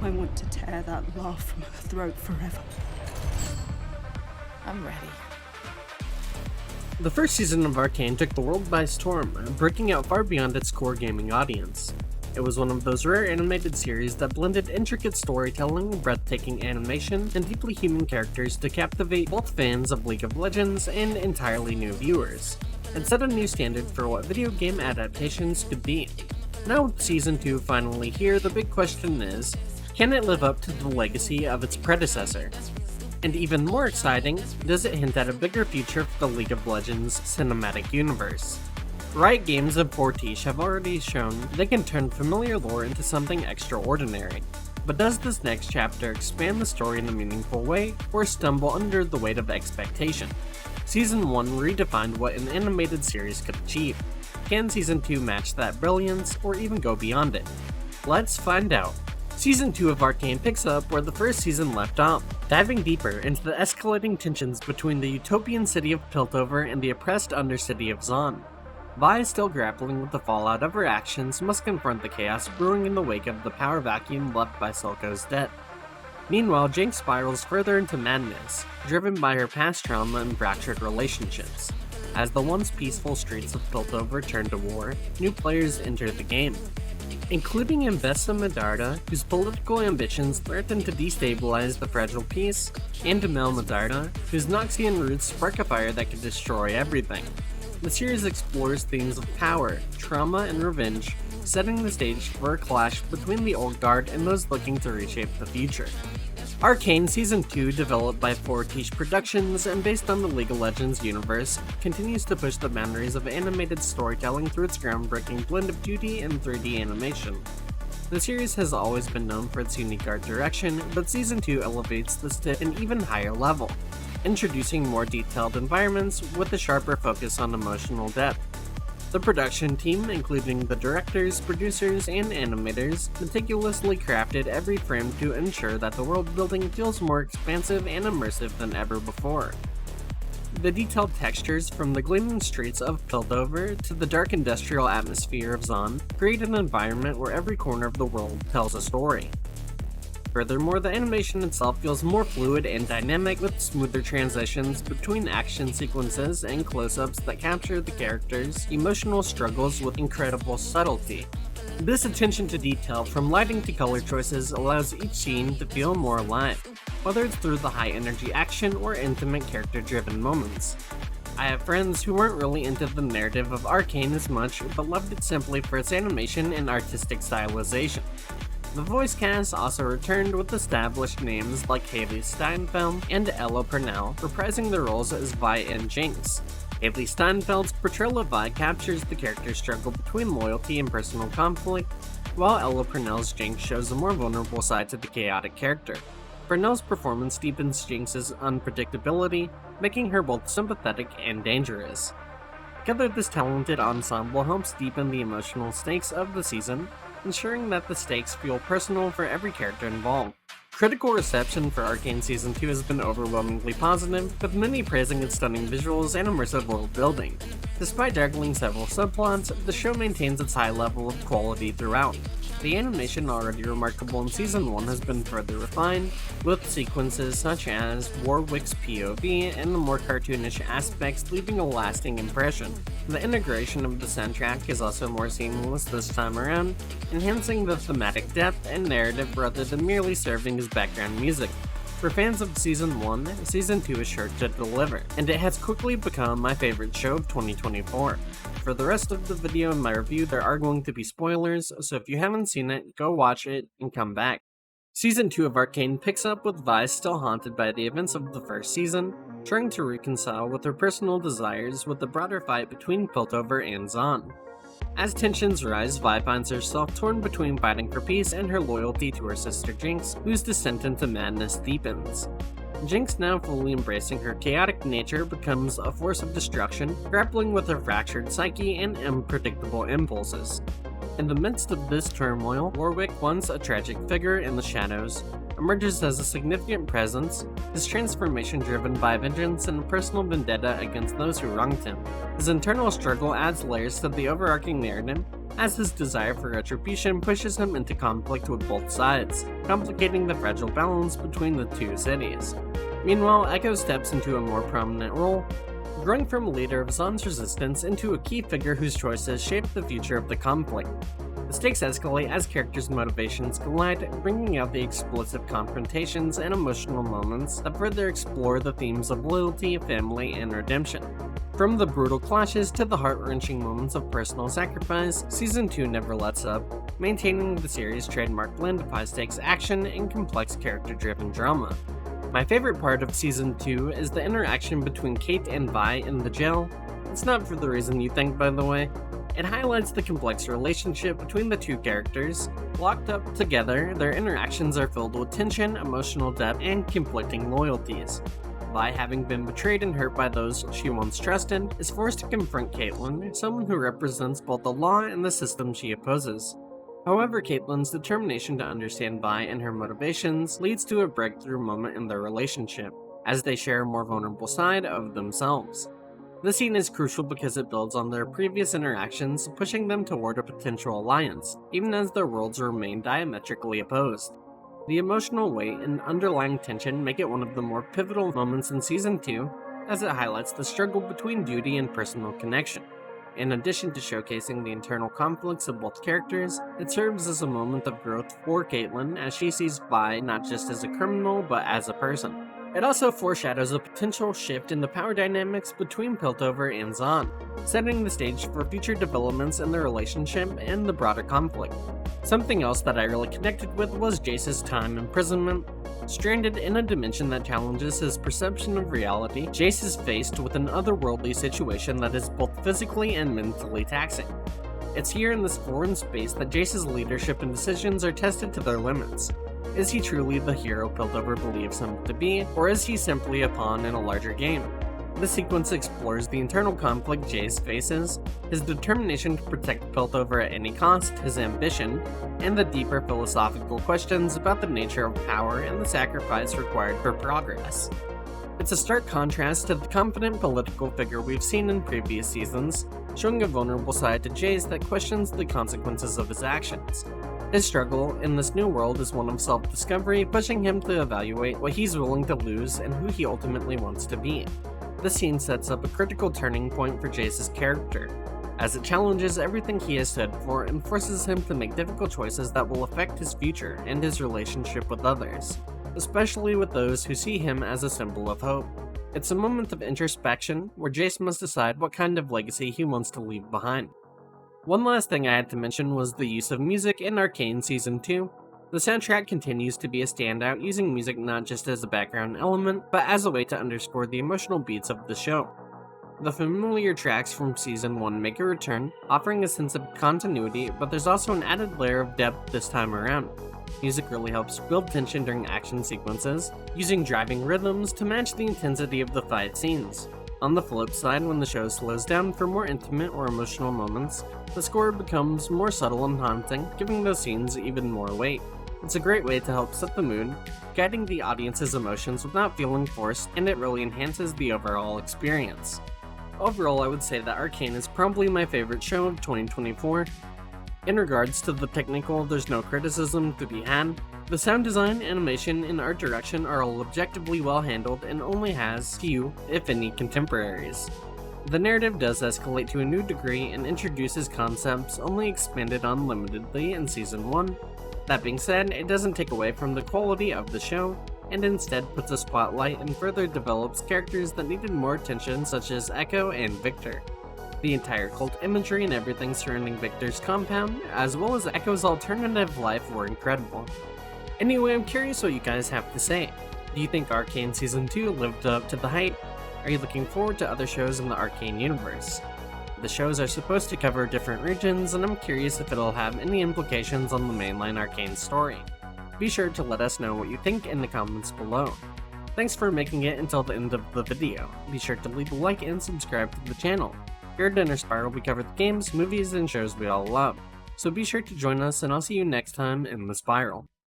I want to tear that laugh from her throat forever. I'm ready. The first season of Arcane took the world by storm, breaking out far beyond its core gaming audience. It was one of those rare animated series that blended intricate storytelling, breathtaking animation, and deeply human characters to captivate both fans of League of Legends and entirely new viewers. It set a new standard for what video game adaptations could be. Now with Season 2 finally here, the big question is, can it live up to the legacy of its predecessor? And even more exciting, does it hint at a bigger future for the League of Legends cinematic universe? Riot Games and Fortiche have already shown they can turn familiar lore into something extraordinary. But does this next chapter expand the story in a meaningful way, or stumble under the weight of expectation? Season 1 redefined what an animated series could achieve. Can Season 2 match that brilliance, or even go beyond it? Let's find out. Season 2 of Arcane picks up where the first season left off, diving deeper into the escalating tensions between the utopian city of Piltover and the oppressed undercity of Zaun. Vi, still grappling with the fallout of her actions, must confront the chaos brewing in the wake of the power vacuum left by Silco's death. Meanwhile, Jayce spirals further into madness, driven by her past trauma and fractured relationships. As the once peaceful streets of Piltover turn to war, new players enter the game, including Investa Medarda, whose political ambitions threaten to destabilize the fragile peace, and Mel Medarda, whose Noxian roots spark a fire that could destroy everything. The series explores themes of power, trauma, and revenge, setting the stage for a clash between the old guard and those looking to reshape the future. Arcane Season 2, developed by Fortiche Productions and based on the League of Legends universe, continues to push the boundaries of animated storytelling through its groundbreaking blend of 2D and 3D animation. The series has always been known for its unique art direction, but Season 2 elevates this to an even higher level, introducing more detailed environments with a sharper focus on emotional depth. The production team, including the directors, producers, and animators, meticulously crafted every frame to ensure that the world building feels more expansive and immersive than ever before. The detailed textures from the gleaming streets of Piltover to the dark industrial atmosphere of Zaun create an environment where every corner of the world tells a story. Furthermore, the animation itself feels more fluid and dynamic, with smoother transitions between action sequences and close-ups that capture the characters' emotional struggles with incredible subtlety. This attention to detail, from lighting to color choices, allows each scene to feel more alive, whether it's through the high-energy action or intimate character-driven moments. I have friends who weren't really into the narrative of Arcane as much, but loved it simply for its animation and artistic stylization. The voice cast also returned with established names like Haley Steinfeld and Ella Purnell, reprising their roles as Vi and Jinx. Haley Steinfeld's portrayal of Vi captures the character's struggle between loyalty and personal conflict, while Ella Purnell's Jinx shows a more vulnerable side to the chaotic character. Purnell's performance deepens Jinx's unpredictability, making her both sympathetic and dangerous. Together, this talented ensemble helps deepen the emotional stakes of the season, ensuring that the stakes feel personal for every character involved. Critical reception for Arcane Season 2 has been overwhelmingly positive, with many praising its stunning visuals and immersive world building. Despite juggling several subplots, the show maintains its high level of quality throughout. The animation, already remarkable in Season 1, has been further refined, with sequences such as Warwick's POV and the more cartoonish aspects leaving a lasting impression. The integration of the soundtrack is also more seamless this time around, enhancing the thematic depth and narrative rather than merely serving as background music. For fans of Season 1, Season 2 is sure to deliver, and it has quickly become my favorite show of 2024. For the rest of the video and my review, there are going to be spoilers, so if you haven't seen it, go watch it and come back. Season 2 of Arcane picks up with Vi still haunted by the events of the first season, trying to reconcile with her personal desires with the broader fight between Piltover and Zaun. As tensions rise, Vi finds herself torn between fighting for peace and her loyalty to her sister Jinx, whose descent into madness deepens. Jinx, now fully embracing her chaotic nature, becomes a force of destruction, grappling with her fractured psyche and unpredictable impulses. In the midst of this turmoil, Warwick, once a tragic figure in the shadows, emerges as a significant presence, his transformation driven by vengeance and a personal vendetta against those who wronged him. His internal struggle adds layers to the overarching narrative, as his desire for retribution pushes him into conflict with both sides, complicating the fragile balance between the two cities. Meanwhile, Echo steps into a more prominent role, growing from a leader of Zaun's resistance into a key figure whose choices shape the future of the conflict. The stakes escalate as characters' motivations collide, bringing out the explosive confrontations and emotional moments that further explore the themes of loyalty, family, and redemption. From the brutal clashes to the heart-wrenching moments of personal sacrifice, Season 2 never lets up, maintaining the series' trademark blend of high-stakes action and complex character-driven drama. My favorite part of Season 2 is the interaction between Cait and Vi in the jail. It's not for the reason you think, by the way. It highlights the complex relationship between the two characters. Locked up together, their interactions are filled with tension, emotional depth, and conflicting loyalties. Vi, having been betrayed and hurt by those she once trusted, is forced to confront Caitlyn, someone who represents both the law and the system she opposes. However, Caitlyn's determination to understand Vi and her motivations leads to a breakthrough moment in their relationship, as they share a more vulnerable side of themselves. This scene is crucial because it builds on their previous interactions, pushing them toward a potential alliance, even as their worlds remain diametrically opposed. The emotional weight and underlying tension make it one of the more pivotal moments in Season 2, as it highlights the struggle between duty and personal connection. In addition to showcasing the internal conflicts of both characters, it serves as a moment of growth for Caitlyn as she sees Vi not just as a criminal, but as a person. It also foreshadows a potential shift in the power dynamics between Piltover and Zaun, setting the stage for future developments in their relationship and the broader conflict. Something else that I really connected with was Jayce's time imprisonment. Stranded in a dimension that challenges his perception of reality, Jayce is faced with an otherworldly situation that is both physically and mentally taxing. It's here in this foreign space that Jayce's leadership and decisions are tested to their limits. Is he truly the hero Piltover believes him to be, or is he simply a pawn in a larger game? This sequence explores the internal conflict Jayce faces, his determination to protect Piltover at any cost, his ambition, and the deeper philosophical questions about the nature of power and the sacrifice required for progress. It's a stark contrast to the confident political figure we've seen in previous seasons, showing a vulnerable side to Jayce that questions the consequences of his actions. His struggle in this new world is one of self-discovery, pushing him to evaluate what he's willing to lose and who he ultimately wants to be. This scene sets up a critical turning point for Jayce's character, as it challenges everything he has stood for and forces him to make difficult choices that will affect his future and his relationship with others, especially with those who see him as a symbol of hope. It's a moment of introspection where Jayce must decide what kind of legacy he wants to leave behind. One last thing I had to mention was the use of music in Arcane Season 2. The soundtrack continues to be a standout, using music not just as a background element, but as a way to underscore the emotional beats of the show. The familiar tracks from Season 1 make a return, offering a sense of continuity, but there's also an added layer of depth this time around. Music really helps build tension during action sequences, using driving rhythms to match the intensity of the fight scenes. On the flip side, when the show slows down for more intimate or emotional moments, the score becomes more subtle and haunting, giving those scenes even more weight. It's a great way to help set the mood, guiding the audience's emotions without feeling forced, and it really enhances the overall experience. Overall, I would say that Arcane is probably my favorite show of 2024. In regards to the technical, there's no criticism to be had. The sound design, animation, and art direction are all objectively well handled and only has few, if any, contemporaries. The narrative does escalate to a new degree and introduces concepts only expanded on limitedly in Season 1. That being said, it doesn't take away from the quality of the show, and instead puts a spotlight and further develops characters that needed more attention, such as Echo and Victor. The entire cult imagery and everything surrounding Victor's compound, as well as Echo's alternative life, were incredible. Anyway, I'm curious what you guys have to say. Do you think Arcane Season 2 lived up to the hype? Are you looking forward to other shows in the Arcane universe? The shows are supposed to cover different regions, and I'm curious if it'll have any implications on the mainline Arcane story. Be sure to let us know what you think in the comments below. Thanks for making it until the end of the video. Be sure to leave a like and subscribe to the channel. Here at Inner Spiral, we cover the games, movies, and shows we all love. So be sure to join us, and I'll see you next time in the Spiral.